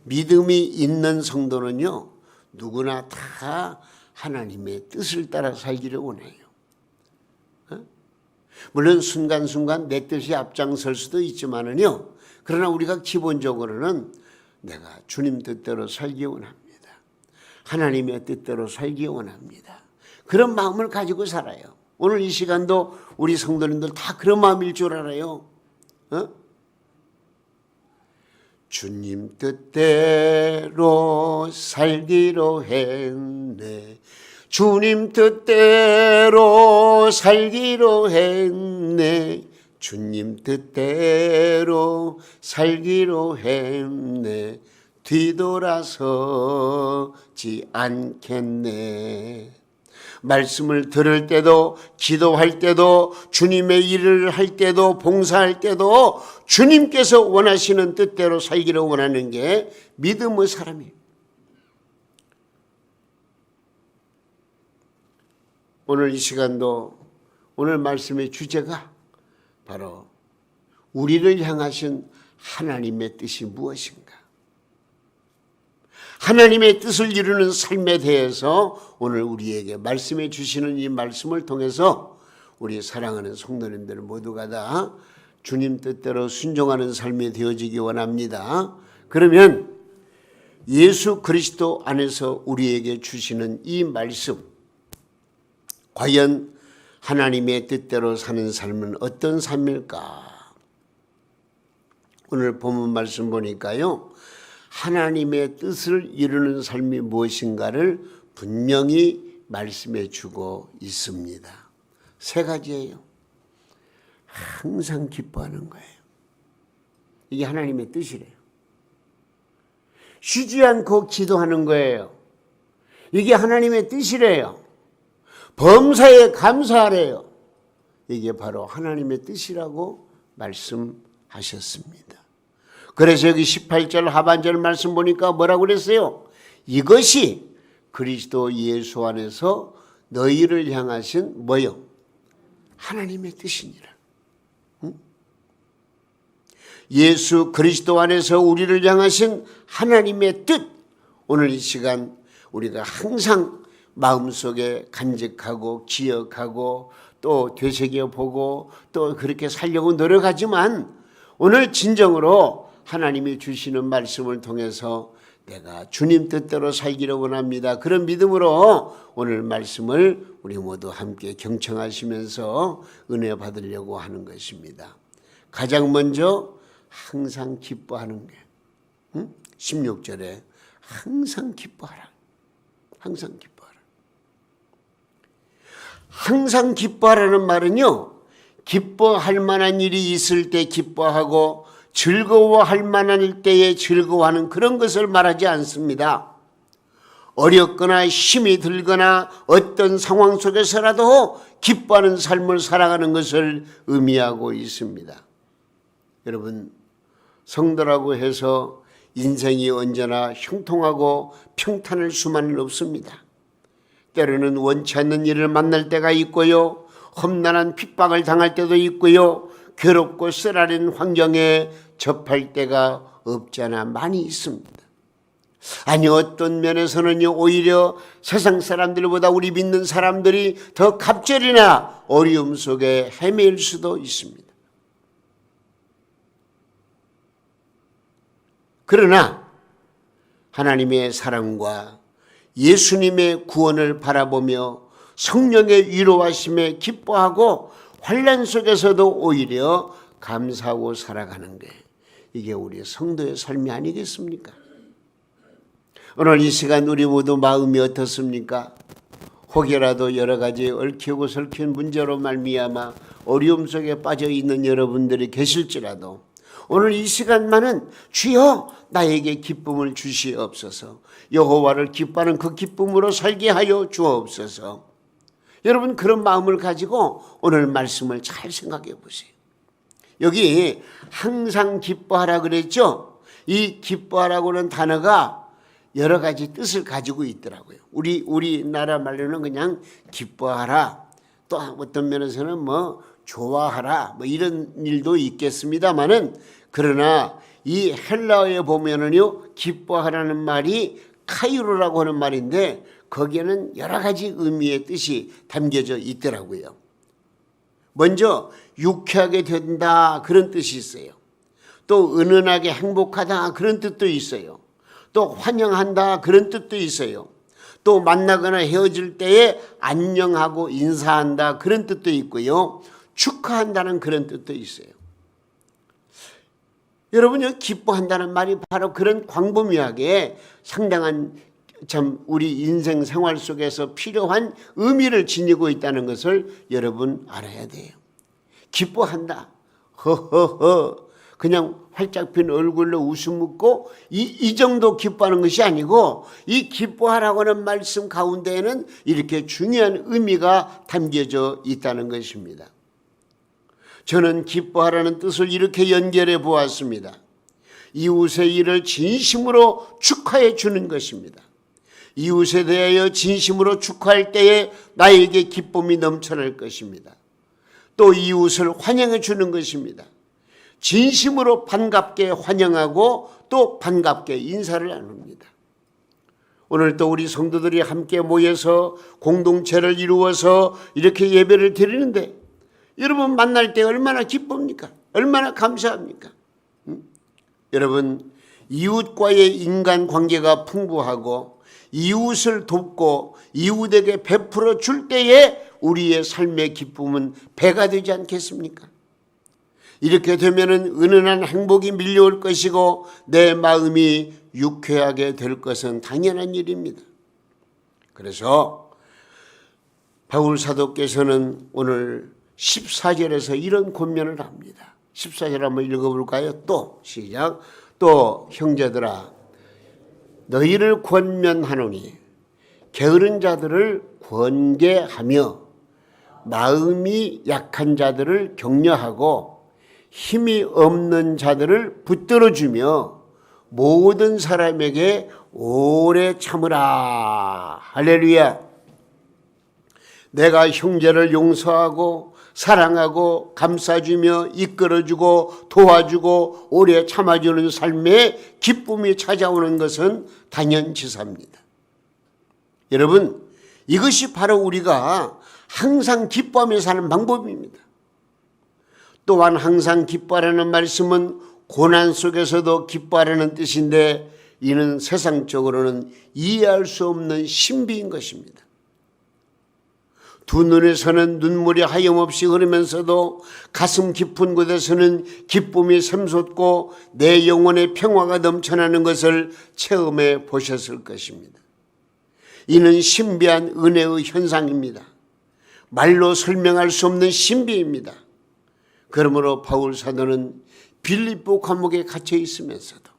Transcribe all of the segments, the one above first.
믿음이 있는 성도는요, 누구나 다 하나님의 뜻을 따라 살기를 원해요. 물론 순간순간 내 뜻이 앞장설 수도 있지만은요, 그러나 우리가 기본적으로는 내가 주님 뜻대로 살기 원합니다. 하나님의 뜻대로 살기 원합니다. 그런 마음을 가지고 살아요. 오늘 이 시간도 우리 성도님들 다 그런 마음일 줄 알아요. 주님 뜻대로 살기로 했네. 주님 뜻대로 살기로 했네. 주님 뜻대로 살기로 했네. 뒤돌아서지 않겠네. 말씀을 들을 때도, 기도할 때도, 주님의 일을 할 때도, 봉사할 때도 주님께서 원하시는 뜻대로 살기를 원하는 게 믿음의 사람이에요. 오늘 이 시간도 오늘 말씀의 주제가 바로 우리를 향하신 하나님의 뜻이 무엇인가? 하나님의 뜻을 이루는 삶에 대해서 오늘 우리에게 말씀해 주시는 이 말씀을 통해서 우리 사랑하는 성도님들 모두가 다 주님 뜻대로 순종하는 삶이 되어지기 원합니다. 그러면 예수 그리스도 안에서 우리에게 주시는 이 말씀, 과연 하나님의 뜻대로 사는 삶은 어떤 삶일까? 오늘 본문 말씀 보니까요, 하나님의 뜻을 이루는 삶이 무엇인가를 분명히 말씀해 주고 있습니다. 세 가지예요. 항상 기뻐하는 거예요. 이게 하나님의 뜻이래요. 쉬지 않고 기도하는 거예요. 이게 하나님의 뜻이래요. 범사에 감사하래요. 이게 바로 하나님의 뜻이라고 말씀하셨습니다. 그래서 여기 18절 하반절 말씀 보니까 뭐라고 그랬어요? 이것이 그리스도 예수 안에서 너희를 향하신 뭐요? 하나님의 뜻이니라. 예수 그리스도 안에서 우리를 향하신 하나님의 뜻. 오늘 이 시간 우리가 항상 마음속에 간직하고 기억하고 또 되새겨보고 또 그렇게 살려고 노력하지만 오늘 진정으로 하나님이 주시는 말씀을 통해서 내가 주님 뜻대로 살기를 원합니다. 그런 믿음으로 오늘 말씀을 우리 모두 함께 경청하시면서 은혜 받으려고 하는 것입니다. 가장 먼저 항상 기뻐하는 게 16절에 항상 기뻐하라. 항상 기뻐하라. 항상 기뻐하라는 말은요, 기뻐할 만한 일이 있을 때 기뻐하고 즐거워할 만한 때에 즐거워하는 그런 것을 말하지 않습니다. 어렵거나 힘이 들거나 어떤 상황 속에서라도 기뻐하는 삶을 살아가는 것을 의미하고 있습니다. 여러분, 성도라고 해서 인생이 언제나 형통하고 평탄할 수만은 없습니다. 때로는 원치 않는 일을 만날 때가 있고요, 험난한 핍박을 당할 때도 있고요, 괴롭고 쓰라린 환경에 접할 때가 없잖아 많이 있습니다. 아니 어떤 면에서는요, 오히려 세상 사람들보다 우리 믿는 사람들이 더 갑절이나 어려움 속에 헤매일 수도 있습니다. 그러나 하나님의 사랑과 예수님의 구원을 바라보며 성령의 위로하심에 기뻐하고 환난 속에서도 오히려 감사하고 살아가는 게 이게 우리 성도의 삶이 아니겠습니까? 오늘 이 시간 우리 모두 마음이 어떻습니까? 혹여라도 여러 가지 얽히고 설킨 문제로 말미암아 어려움 속에 빠져 있는 여러분들이 계실지라도 오늘 이 시간만은 주여 나에게 기쁨을 주시옵소서, 여호와를 기뻐하는 그 기쁨으로 살게 하여 주옵소서. 여러분 그런 마음을 가지고 오늘 말씀을 잘 생각해 보세요. 여기 항상 기뻐하라 그랬죠? 이 기뻐하라고는 단어가 여러 가지 뜻을 가지고 있더라고요. 우리나라 말로는 그냥 기뻐하라, 또 어떤 면에서는 뭐 좋아하라, 뭐 이런 일도 있겠습니다만은, 그러나 이 헬라어에 보면은요, 기뻐하라는 말이 카이로라고 하는 말인데 거기에는 여러 가지 의미의 뜻이 담겨져 있더라고요. 먼저 유쾌하게 된다 그런 뜻이 있어요. 또 은은하게 행복하다 그런 뜻도 있어요. 또 환영한다 그런 뜻도 있어요. 또 만나거나 헤어질 때에 안녕하고 인사한다 그런 뜻도 있고요. 축하한다는 그런 뜻도 있어요. 여러분요, 기뻐한다는 말이 바로 그런 광범위하게 상당한 참 우리 인생 생활 속에서 필요한 의미를 지니고 있다는 것을 여러분 알아야 돼요. 기뻐한다. 허허허. 그냥 활짝 핀 얼굴로 웃음 웃고 이 정도 기뻐하는 것이 아니고 이 기뻐하라고 하는 말씀 가운데에는 이렇게 중요한 의미가 담겨져 있다는 것입니다. 저는 기뻐하라는 뜻을 이렇게 연결해 보았습니다. 이웃의 일을 진심으로 축하해 주는 것입니다. 이웃에 대하여 진심으로 축하할 때에 나에게 기쁨이 넘쳐날 것입니다. 또 이웃을 환영해 주는 것입니다. 진심으로 반갑게 환영하고 또 반갑게 인사를 나눕니다. 오늘 또 우리 성도들이 함께 모여서 공동체를 이루어서 이렇게 예배를 드리는데 여러분 만날 때 얼마나 기쁩니까? 얼마나 감사합니까? 여러분, 이웃과의 인간관계가 풍부하고 이웃을 돕고 이웃에게 베풀어 줄 때에 우리의 삶의 기쁨은 배가 되지 않겠습니까? 이렇게 되면은 은은한 행복이 밀려올 것이고 내 마음이 유쾌하게 될 것은 당연한 일입니다. 그래서 바울 사도께서는 오늘 14절에서 이런 권면을 합니다. 14절 한번 읽어볼까요? 또 시작. 또 형제들아 너희를 권면하노니 게으른 자들을 권계하며 마음이 약한 자들을 격려하고 힘이 없는 자들을 붙들어주며 모든 사람에게 오래 참으라. 할렐루야. 내가 형제를 용서하고 사랑하고 감싸주며 이끌어주고 도와주고 오래 참아주는 삶에 기쁨이 찾아오는 것은 당연지사입니다. 여러분, 이것이 바로 우리가 항상 기뻐하며 사는 방법입니다. 또한 항상 기뻐하라는 말씀은 고난 속에서도 기뻐하라는 뜻인데 이는 세상적으로는 이해할 수 없는 신비인 것입니다. 두 눈에서는 눈물이 하염없이 흐르면서도 가슴 깊은 곳에서는 기쁨이 샘솟고 내 영혼의 평화가 넘쳐나는 것을 체험해 보셨을 것입니다. 이는 신비한 은혜의 현상입니다. 말로 설명할 수 없는 신비입니다. 그러므로 바울 사도는 빌립보 감옥에 갇혀 있으면서도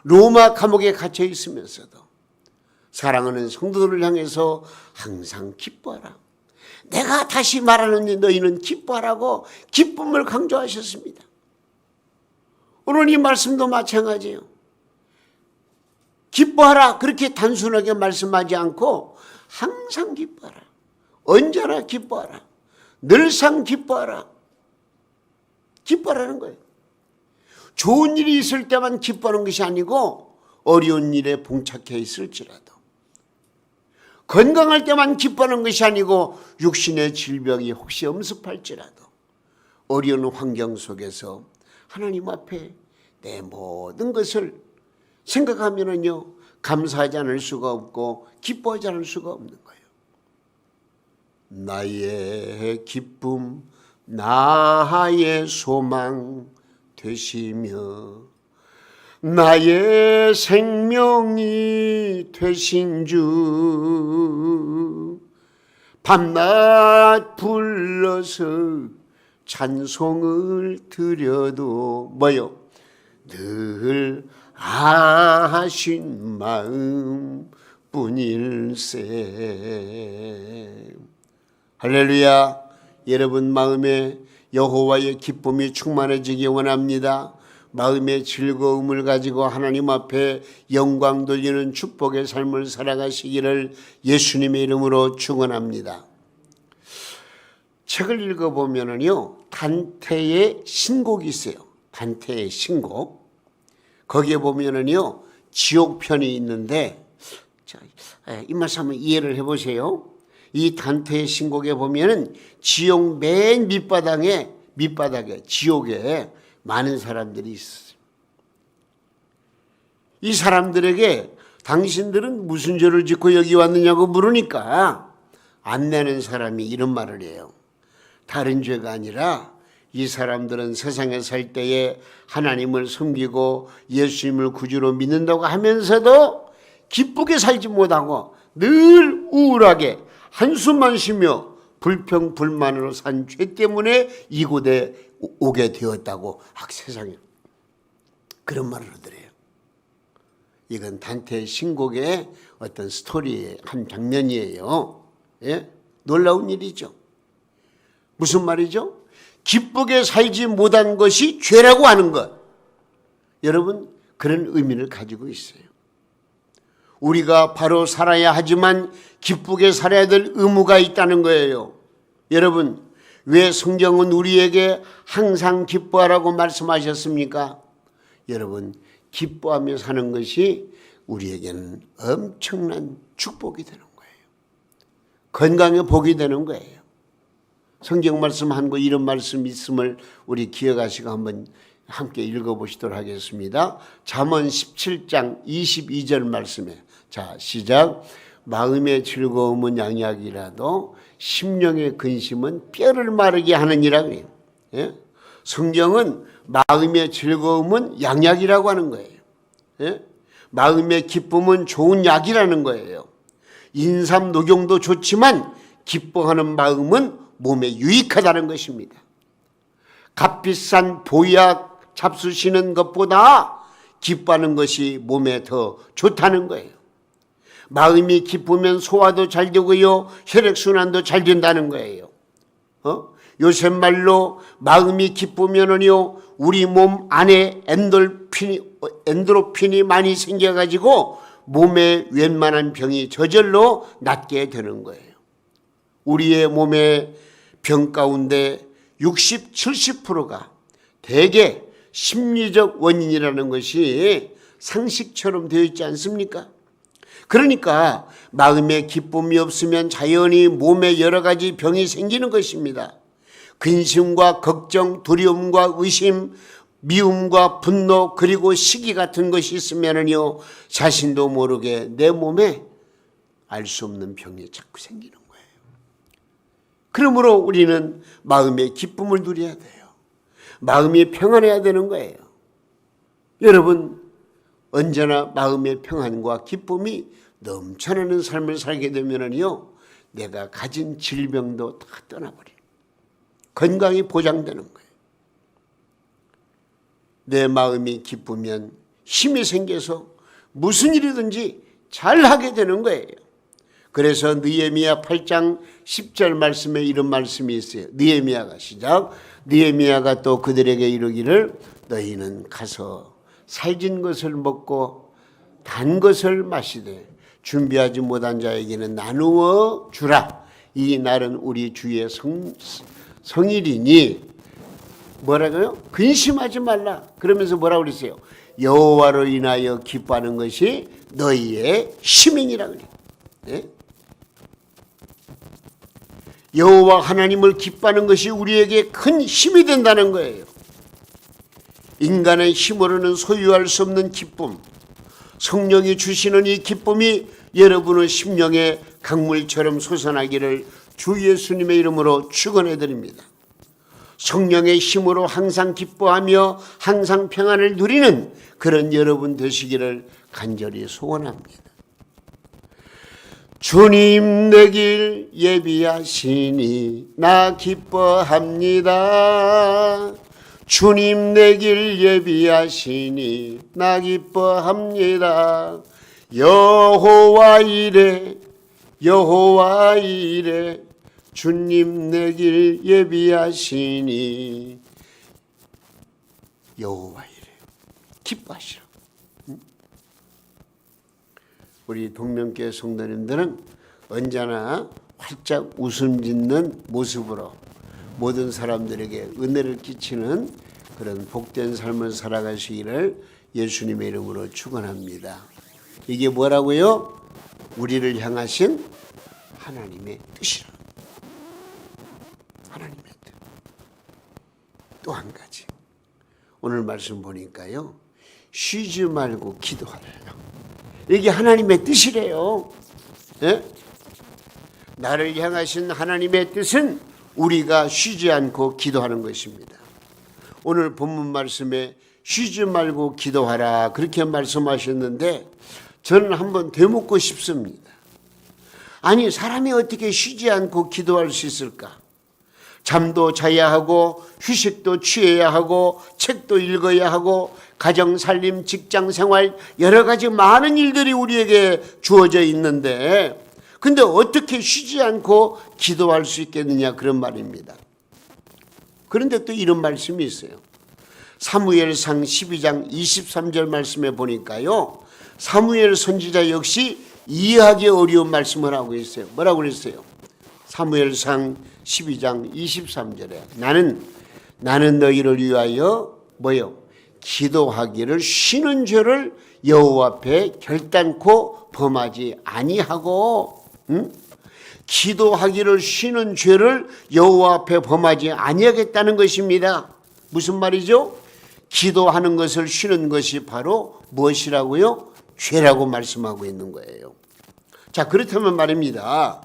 로마 감옥에 갇혀 있으면서도 사랑하는 성도들을 향해서 항상 기뻐하라. 내가 다시 말하노니 너희는 기뻐하라고 기쁨을 강조하셨습니다. 오늘 이 말씀도 마찬가지예요. 기뻐하라 그렇게 단순하게 말씀하지 않고 항상 기뻐하라. 언제나 기뻐하라. 늘상 기뻐하라. 기뻐하라는 거예요. 좋은 일이 있을 때만 기뻐하는 것이 아니고 어려운 일에 봉착해 있을지라도 건강할 때만 기뻐하는 것이 아니고 육신의 질병이 혹시 엄습할지라도 어려운 환경 속에서 하나님 앞에 내 모든 것을 생각하면은요 감사하지 않을 수가 없고 기뻐하지 않을 수가 없는 거예요. 나의 기쁨 나의 소망 되시며 나의 생명이 되신 주 밤낮 불러서 찬송을 드려도 뭐요? 늘 아신 마음 뿐일세. 할렐루야. 여러분 마음에 여호와의 기쁨이 충만해지기 원합니다. 마음의 즐거움을 가지고 하나님 앞에 영광 돌리는 축복의 삶을 살아가시기를 예수님의 이름으로 축원합니다. 책을 읽어보면요 단테의 신곡이 있어요. 단테의 신곡. 거기에 보면은요 지옥편이 있는데, 자, 이 말씀 한번 이해를 해보세요. 이 단테의 신곡에 보면은 지옥 맨 밑바닥에 지옥에 많은 사람들이 있어요. 이 사람들에게 당신들은 무슨 죄를 짓고 여기 왔느냐고 물으니까 안 내는 사람이 이런 말을 해요. 다른 죄가 아니라 이 사람들은 세상에 살 때에 하나님을 섬기고 예수님을 구주로 믿는다고 하면서도 기쁘게 살지 못하고 늘 우울하게 한숨만 쉬며 불평불만으로 산 죄 때문에 이곳에 오게 되었다고 세상에 그런 말을 하더래요. 이건 단테의 신곡의 어떤 스토리의 한 장면이에요. 예? 놀라운 일이죠. 무슨 말이죠? 기쁘게 살지 못한 것이 죄라고 하는 것. 여러분, 그런 의미를 가지고 있어요. 우리가 바로 살아야 하지만 기쁘게 살아야 될 의무가 있다는 거예요. 여러분, 왜 성경은 우리에게 항상 기뻐하라고 말씀하셨습니까? 여러분, 기뻐하며 사는 것이 우리에게는 엄청난 축복이 되는 거예요. 건강에 복이 되는 거예요. 성경 말씀 한 거 이런 말씀 있음을 우리 기억하시고 한번 함께 읽어보시도록 하겠습니다. 잠언 17장 22절 말씀에, 자 시작. 마음의 즐거움은 양약이라도 심령의 근심은 뼈를 마르게 하느니라 그래요. 예? 성경은 마음의 즐거움은 양약이라고 하는 거예요. 예? 마음의 기쁨은 좋은 약이라는 거예요. 인삼 녹용도 좋지만 기뻐하는 마음은 몸에 유익하다는 것입니다. 값비싼 보약 잡수시는 것보다 기뻐하는 것이 몸에 더 좋다는 거예요. 마음이 기쁘면 소화도 잘 되고요, 혈액순환도 잘 된다는 거예요. 요새 말로 마음이 기쁘면은요, 우리 몸 안에 엔도르핀이 많이 생겨가지고 몸에 웬만한 병이 저절로 낫게 되는 거예요. 우리의 몸의 병 가운데 60, 70%가 대개 심리적 원인이라는 것이 상식처럼 되어 있지 않습니까? 그러니까 마음에 기쁨이 없으면 자연히 몸에 여러 가지 병이 생기는 것입니다. 근심과 걱정, 두려움과 의심, 미움과 분노, 그리고 시기 같은 것이 있으면은요, 자신도 모르게 내 몸에 알 수 없는 병이 자꾸 생기는 거예요. 그러므로 우리는 마음의 기쁨을 누려야 돼요. 마음이 평안해야 되는 거예요. 여러분, 언제나 마음의 평안과 기쁨이 넘쳐나는 삶을 살게 되면은요, 내가 가진 질병도 다 떠나버려요. 건강이 보장되는 거예요. 내 마음이 기쁘면 힘이 생겨서 무슨 일이든지 잘하게 되는 거예요. 그래서 느헤미야 8장 10절 말씀에 이런 말씀이 있어요. 느헤미야가 시작. 느헤미야가 또 그들에게 이르기를 너희는 가서 살진 것을 먹고 단 것을 마시되 준비하지 못한 자에게는 나누어 주라. 이 날은 우리 주의 성일이니 뭐라고요? 근심하지 말라. 그러면서 뭐라고 그랬어요? 여호와로 인하여 기뻐하는 것이 너희의 힘이니라 그래요. 네? 여호와 하나님을 기뻐하는 것이 우리에게 큰 힘이 된다는 거예요. 인간의 힘으로는 소유할 수 없는 기쁨, 성령이 주시는 이 기쁨이 여러분의 심령의 강물처럼 솟아나기를 주 예수님의 이름으로 축원해 드립니다. 성령의 힘으로 항상 기뻐하며 항상 평안을 누리는 그런 여러분 되시기를 간절히 소원합니다. 주님 내 길 예비하시니 나 기뻐합니다. 주님 내 길 예비하시니 나 기뻐합니다. 여호와 이래 여호와 이래 주님 내 길 예비하시니 여호와 이래 기뻐하시라. 우리 동명교회 성도님들은 언제나 활짝 웃음 짓는 모습으로 모든 사람들에게 은혜를 끼치는 그런 복된 삶을 살아가시기를 예수님의 이름으로 축원합니다. 이게 뭐라고요? 우리를 향하신 하나님의 뜻이라. 하나님의 뜻. 또 한 가지. 오늘 말씀 보니까요. 쉬지 말고 기도하래요. 이게 하나님의 뜻이래요. 예? 나를 향하신 하나님의 뜻은 우리가 쉬지 않고 기도하는 것입니다. 오늘 본문 말씀에 쉬지 말고 기도하라 그렇게 말씀하셨는데 저는 한번 되묻고 싶습니다. 아니 사람이 어떻게 쉬지 않고 기도할 수 있을까? 잠도 자야 하고 휴식도 취해야 하고 책도 읽어야 하고 가정 살림 직장 생활 여러 가지 많은 일들이 우리에게 주어져 있는데 근데 어떻게 쉬지 않고 기도할 수 있겠느냐 그런 말입니다. 그런데 또 이런 말씀이 있어요. 사무엘상 12장 23절 말씀에 보니까요. 사무엘 선지자 역시 이해하기 어려운 말씀을 하고 있어요. 뭐라고 그랬어요? 사무엘상 12장 23절에 나는 너희를 위하여 뭐요? 기도하기를 쉬는 죄를 여호와 앞에 결단코 범하지 아니하고 기도하기를 쉬는 죄를 여호와 앞에 범하지 아니하겠다는 것입니다. 무슨 말이죠? 기도하는 것을 쉬는 것이 바로 무엇이라고요? 죄라고 말씀하고 있는 거예요. 자, 그렇다면 말입니다.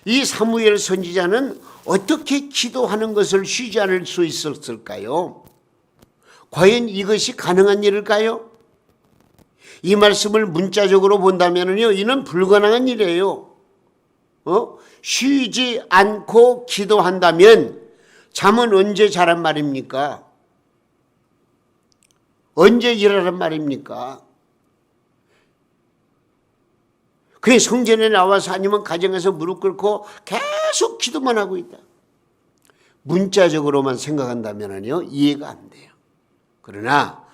이 사무엘 선지자는 어떻게 기도하는 것을 쉬지 않을 수 있었을까요? 과연 이것이 가능한 일일까요? 이 말씀을 문자적으로 본다면요, 이는 불가능한 일이에요. 쉬지 않고 기도한다면 잠은 언제 자란 말입니까? 언제 일하란 말입니까? 그냥 성전에 나와서 아니면 가정에서 무릎 꿇고 계속 기도만 하고 있다. 문자적으로만 생각한다면요, 이해가 안 돼요. 그러나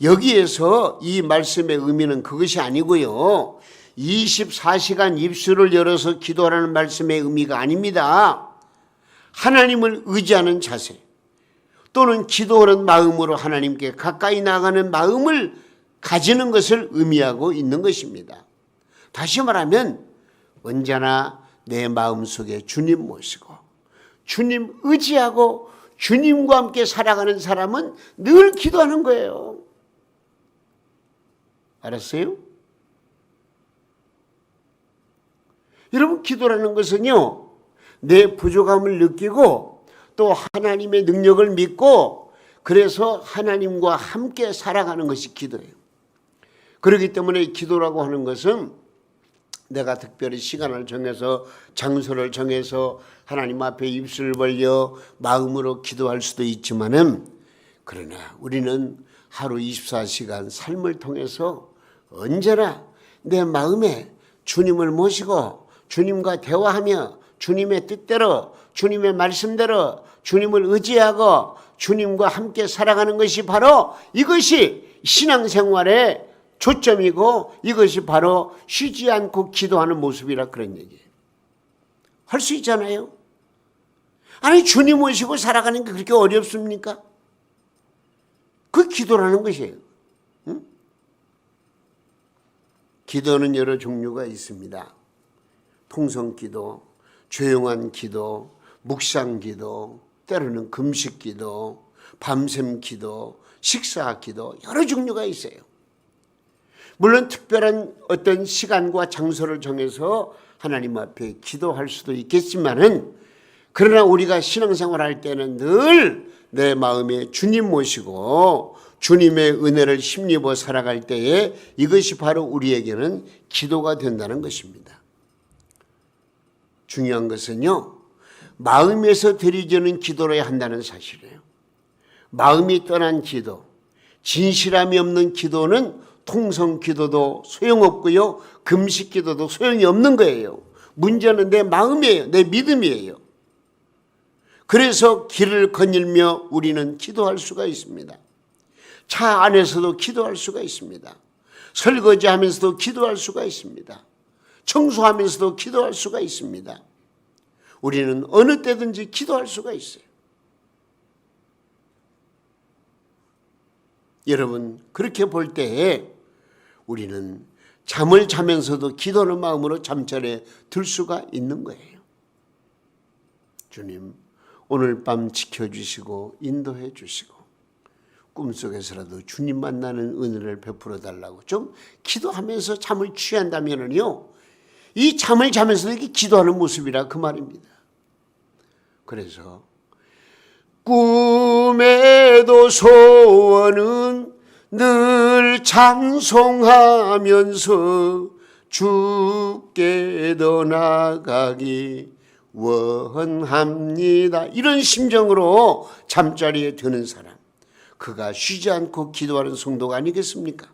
여기에서 이 말씀의 의미는 그것이 아니고요. 24시간 입술을 열어서 기도하라는 말씀의 의미가 아닙니다. 하나님을 의지하는 자세 또는 기도하는 마음으로 하나님께 가까이 나가는 마음을 가지는 것을 의미하고 있는 것입니다. 다시 말하면 언제나 내 마음속에 주님 모시고 주님 의지하고 주님과 함께 살아가는 사람은 늘 기도하는 거예요. 알았어요? 여러분, 기도라는 것은요, 내 부족함을 느끼고 또 하나님의 능력을 믿고 그래서 하나님과 함께 살아가는 것이 기도예요. 그렇기 때문에 기도라고 하는 것은 내가 특별히 시간을 정해서 장소를 정해서 하나님 앞에 입술을 벌려 마음으로 기도할 수도 있지만은 그러나 우리는 하루 24시간 삶을 통해서 언제나 내 마음에 주님을 모시고 주님과 대화하며 주님의 뜻대로 주님의 말씀대로 주님을 의지하고 주님과 함께 살아가는 것이 바로 이것이 신앙생활의 초점이고 이것이 바로 쉬지 않고 기도하는 모습이라 그런 얘기예요. 할 수 있잖아요. 아니 주님 모시고 살아가는 게 그렇게 어렵습니까? 그 기도라는 것이에요. 응? 기도는 여러 종류가 있습니다. 통성기도, 조용한 기도, 묵상기도, 때로는 금식기도, 밤샘기도, 식사기도 여러 종류가 있어요. 물론 특별한 어떤 시간과 장소를 정해서 하나님 앞에 기도할 수도 있겠지만은 그러나 우리가 신앙생활 할 때는 늘 내 마음에 주님 모시고 주님의 은혜를 힘입어 살아갈 때에 이것이 바로 우리에게는 기도가 된다는 것입니다. 중요한 것은요, 마음에서 드리지는 기도를 한다는 사실이에요. 마음이 떠난 기도, 진실함이 없는 기도는 통성 기도도 소용없고요, 금식 기도도 소용이 없는 거예요. 문제는 내 마음이에요. 내 믿음이에요. 그래서 길을 거닐며 우리는 기도할 수가 있습니다. 차 안에서도 기도할 수가 있습니다. 설거지하면서도 기도할 수가 있습니다. 청소하면서도 기도할 수가 있습니다. 우리는 어느 때든지 기도할 수가 있어요. 여러분, 그렇게 볼 때에 우리는 잠을 자면서도 기도하는 마음으로 잠자리에 들 수가 있는 거예요. 주님, 오늘 밤 지켜주시고 인도해 주시고 꿈속에서라도 주님 만나는 은혜를 베풀어 달라고 좀 기도하면서 잠을 취한다면요, 이 잠을 자면서도 이렇게 기도하는 모습이라 그 말입니다. 그래서 꿈에도 소원은 늘 찬송하면서 주께도 나가기 원합니다. 이런 심정으로 잠자리에 드는 사람, 그가 쉬지 않고 기도하는 성도가 아니겠습니까?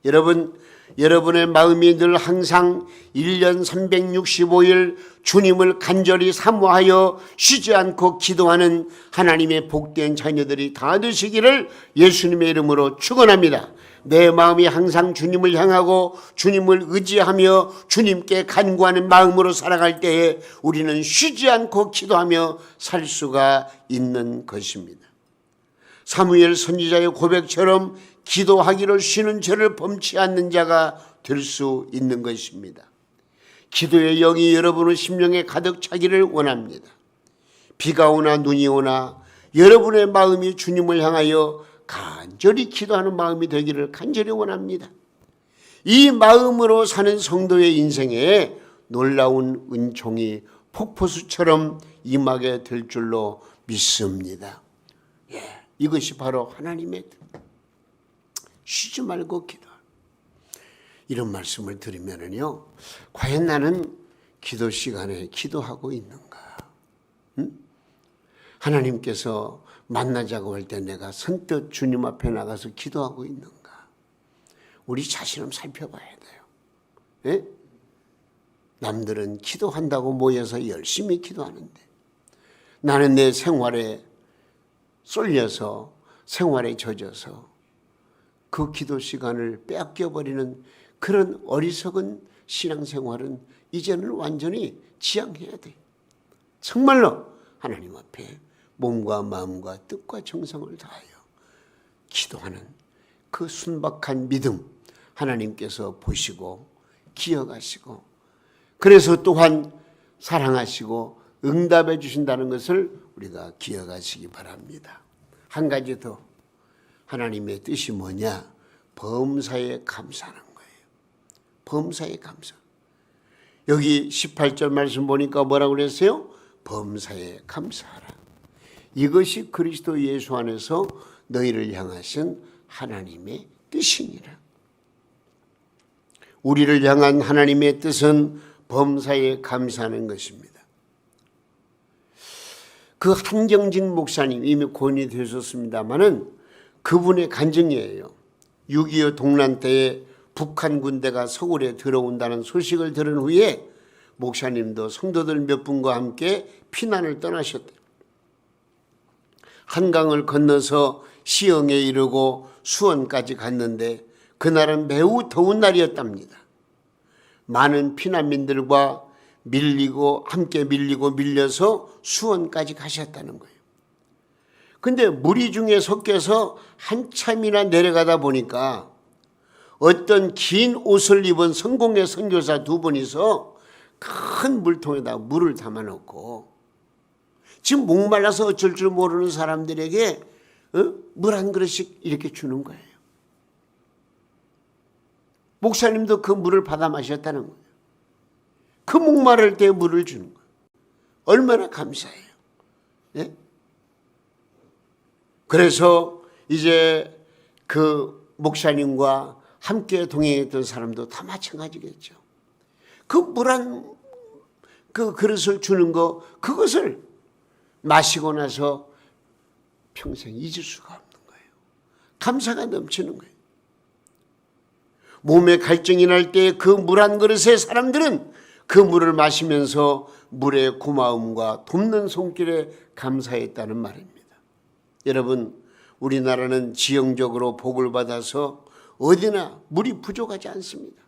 여러분, 여러분의 마음이 늘 항상 1년 365일 주님을 간절히 사모하여 쉬지 않고 기도하는 하나님의 복된 자녀들이 다 되시기를 예수님의 이름으로 축원합니다. 내 마음이 항상 주님을 향하고 주님을 의지하며 주님께 간구하는 마음으로 살아갈 때에 우리는 쉬지 않고 기도하며 살 수가 있는 것입니다. 사무엘 선지자의 고백처럼 기도하기를 쉬는 죄를 범치 않는 자가 될 수 있는 것입니다. 기도의 영이 여러분의 심령에 가득 차기를 원합니다. 비가 오나 눈이 오나 여러분의 마음이 주님을 향하여 간절히 기도하는 마음이 되기를 간절히 원합니다. 이 마음으로 사는 성도의 인생에 놀라운 은총이 폭포수처럼 임하게 될 줄로 믿습니다. 이것이 바로 하나님의 뜻. 쉬지 말고 기도하라. 이런 말씀을 들으면요, 과연 나는 기도 시간에 기도하고 있는가? 하나님께서 만나자고 할 때 내가 선뜻 주님 앞에 나가서 기도하고 있는가? 우리 자신을 살펴봐야 돼요. 예? 남들은 기도한다고 모여서 열심히 기도하는데 나는 내 생활에 쏠려서 생활에 젖어서 그 기도 시간을 빼앗겨버리는 그런 어리석은 신앙생활은 이제는 완전히 지양해야 돼. 정말로 하나님 앞에 몸과 마음과 뜻과 정성을 다하여 기도하는 그 순박한 믿음 하나님께서 보시고 기억하시고 그래서 또한 사랑하시고 응답해 주신다는 것을 우리가 기억하시기 바랍니다. 한 가지 더, 하나님의 뜻이 뭐냐? 범사에 감사하는 거예요. 범사에 감사. 여기 18절 말씀 보니까 뭐라고 그랬어요? 범사에 감사하라. 이것이 그리스도 예수 안에서 너희를 향하신 하나님의 뜻이니라. 우리를 향한 하나님의 뜻은 범사에 감사하는 것입니다. 그 한경직 목사님 이미 고인이 되셨습니다마는 그분의 간증이에요. 6.25 동란 때에 북한 군대가 서울에 들어온다는 소식을 들은 후에 목사님도 성도들 몇 분과 함께 피난을 떠나셨대요. 한강을 건너서 시흥에 이르고 수원까지 갔는데 그날은 매우 더운 날이었답니다. 많은 피난민들과 함께 밀리고 밀려서 수원까지 가셨다는 거예요. 근데 무리 중에 섞여서 한참이나 내려가다 보니까 어떤 긴 옷을 입은 성공회 선교사 두 분이서 큰 물통에다 물을 담아 놓고 지금 목말라서 어쩔 줄 모르는 사람들에게 물 한 그릇씩 이렇게 주는 거예요. 목사님도 그 물을 받아 마셨다는 거예요. 그 목마를 때 물을 주는 거예요. 얼마나 감사해요. 네? 그래서 이제 그 목사님과 함께 동행했던 사람도 다 마찬가지겠죠. 그 물 한 그 그릇을 주는 거, 그것을 마시고 나서 평생 잊을 수가 없는 거예요. 감사가 넘치는 거예요. 몸에 갈증이 날 때 그 물 한 그릇의 사람들은 그 물을 마시면서 물의 고마움과 돕는 손길에 감사했다는 말입니다. 여러분, 우리나라는 지형적으로 복을 받아서 어디나 물이 부족하지 않습니다.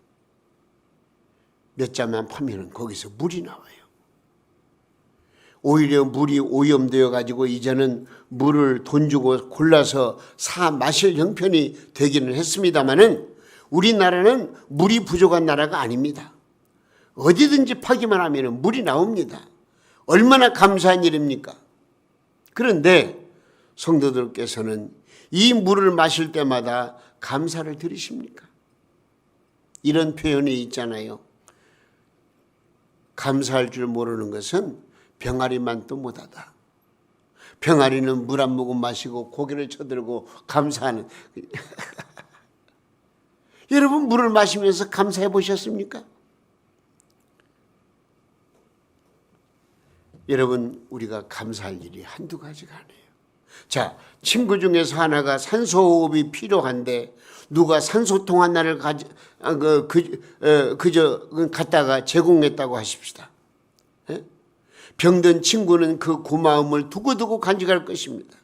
몇 자만 파면 거기서 물이 나와요. 오히려 물이 오염되어 가지고 이제는 물을 돈 주고 골라서 사 마실 형편이 되기는 했습니다마는 우리나라는 물이 부족한 나라가 아닙니다. 어디든지 파기만 하면 물이 나옵니다. 얼마나 감사한 일입니까? 그런데 성도들께서는 이 물을 마실 때마다 감사를 드리십니까? 이런 표현이 있잖아요. 감사할 줄 모르는 것은 병아리만도 못하다. 병아리는 물 한 모금 마시고 고개를 쳐들고 감사하는 여러분 물을 마시면서 감사해 보셨습니까? 여러분 우리가 감사할 일이 한두 가지가 아니에요. 자, 친구 중에서 하나가 산소호흡이 필요한데 누가 산소통 하나를 갖다가 제공했다고 하십시다. 병든 친구는 그 고마움을 두고두고 간직할 것입니다.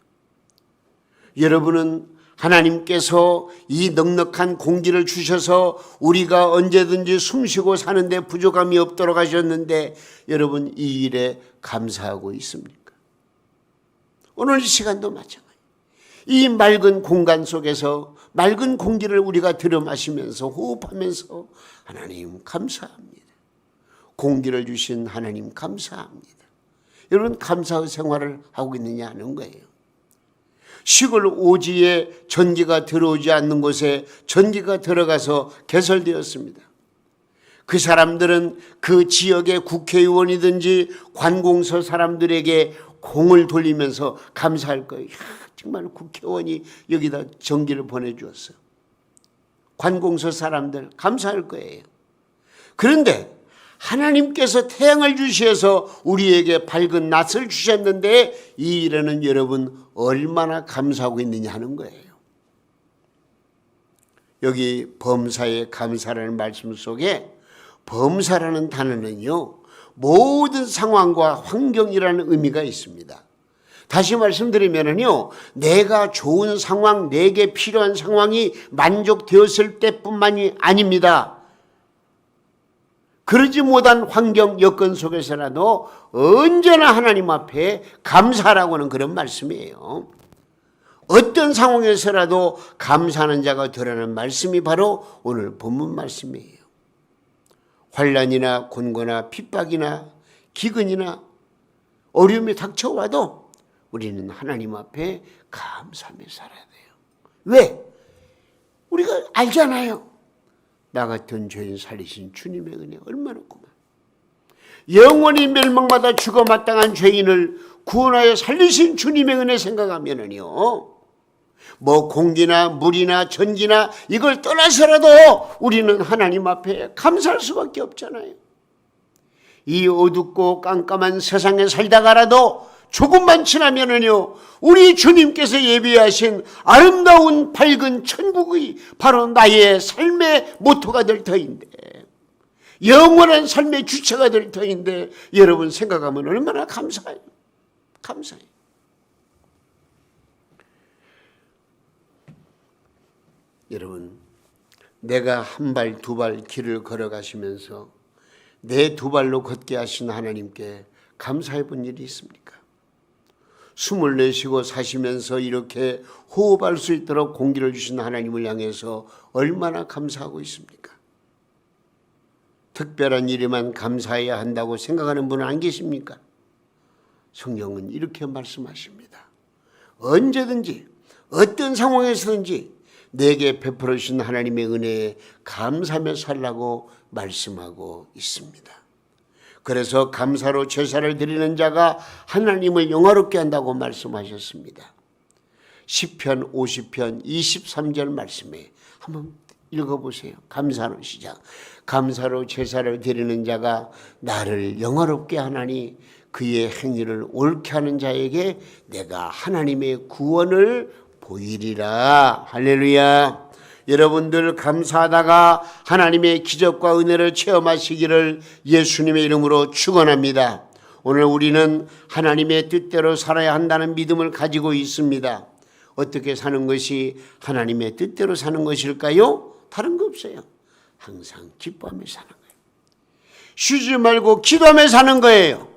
여러분은 하나님께서 이 넉넉한 공기를 주셔서 우리가 언제든지 숨쉬고 사는데 부족함이 없도록 하셨는데 여러분 이 일에 감사하고 있습니까? 오늘 이 시간도 마찬가지예요. 이 맑은 공간 속에서 맑은 공기를 우리가 들여 마시면서 호흡하면서 하나님 감사합니다. 공기를 주신 하나님 감사합니다. 여러분 감사의 생활을 하고 있느냐 하는 거예요. 시골 오지에 전기가 들어오지 않는 곳에 전기가 들어가서 개설되었습니다. 그 사람들은 그 지역의 국회의원이든지 관공서 사람들에게 공을 돌리면서 감사할 거예요. 정말 국회의원이 여기다 전기를 보내주었어요. 관공서 사람들 감사할 거예요. 그런데 하나님께서 태양을 주셔서 우리에게 밝은 낯을 주셨는데 이 일에는 여러분 얼마나 감사하고 있느냐 하는 거예요. 여기 범사에 감사라는 말씀 속에 범사라는 단어는요 모든 상황과 환경이라는 의미가 있습니다. 다시 말씀드리면요 내가 좋은 상황, 내게 필요한 상황이 만족되었을 때뿐만이 아닙니다. 그러지 못한 환경 여건 속에서라도 언제나 하나님 앞에 감사하라고 하는 그런 말씀이에요. 어떤 상황에서라도 감사하는 자가 되라는 말씀이 바로 오늘 본문 말씀이에요. 환난이나 곤고나 핍박이나 기근이나 어려움이 닥쳐와도 우리는 하나님 앞에 감사하며 살아야 돼요. 왜? 우리가 알잖아요. 나 같은 죄인 살리신 주님의 은혜 얼마나 고마워. 영원히 멸망받아 죽어 마땅한 죄인을 구원하여 살리신 주님의 은혜 생각하면은요 뭐 공기나 물이나 전기나 이걸 떠나서라도 우리는 하나님 앞에 감사할 수밖에 없잖아요. 이 어둡고 깜깜한 세상에 살다가라도 조금만 지나면은요 우리 주님께서 예비하신 아름다운 밝은 천국이 바로 나의 삶의 모토가 될 터인데 영원한 삶의 주체가 될 터인데 여러분 생각하면 얼마나 감사해요. 감사해요. 여러분 내가 한 발 두 발 길을 걸어가시면서 내 두 발로 걷게 하신 하나님께 감사해 본 일이 있습니까? 숨을 내쉬고 사시면서 이렇게 호흡할 수 있도록 공기를 주신 하나님을 향해서 얼마나 감사하고 있습니까? 특별한 일에만 감사해야 한다고 생각하는 분은 안 계십니까? 성경은 이렇게 말씀하십니다. 언제든지 어떤 상황에서든지 내게 베풀어 주신 하나님의 은혜에 감사하며 살라고 말씀하고 있습니다. 그래서 감사로 제사를 드리는 자가 하나님을 영화롭게 한다고 말씀하셨습니다. 시편 50편 23절 말씀에 한번 읽어보세요. 감사로 시작. 감사로 제사를 드리는 자가 나를 영화롭게 하나니 그의 행위를 옳게 하는 자에게 내가 하나님의 구원을 보이리라. 할렐루야. 여러분들 감사하다가 하나님의 기적과 은혜를 체험하시기를 예수님의 이름으로 축원합니다. 오늘 우리는 하나님의 뜻대로 살아야 한다는 믿음을 가지고 있습니다. 어떻게 사는 것이 하나님의 뜻대로 사는 것일까요? 다른 거 없어요. 항상 기뻐하며 사는 거예요. 쉬지 말고 기도하며 사는 거예요.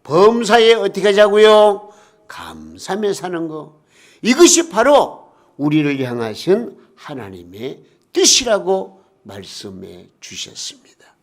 범사에 어떻게 하자고요? 감사하며 사는 거. 이것이 바로 우리를 향하신 하나님의 뜻이라고 말씀해 주셨습니다.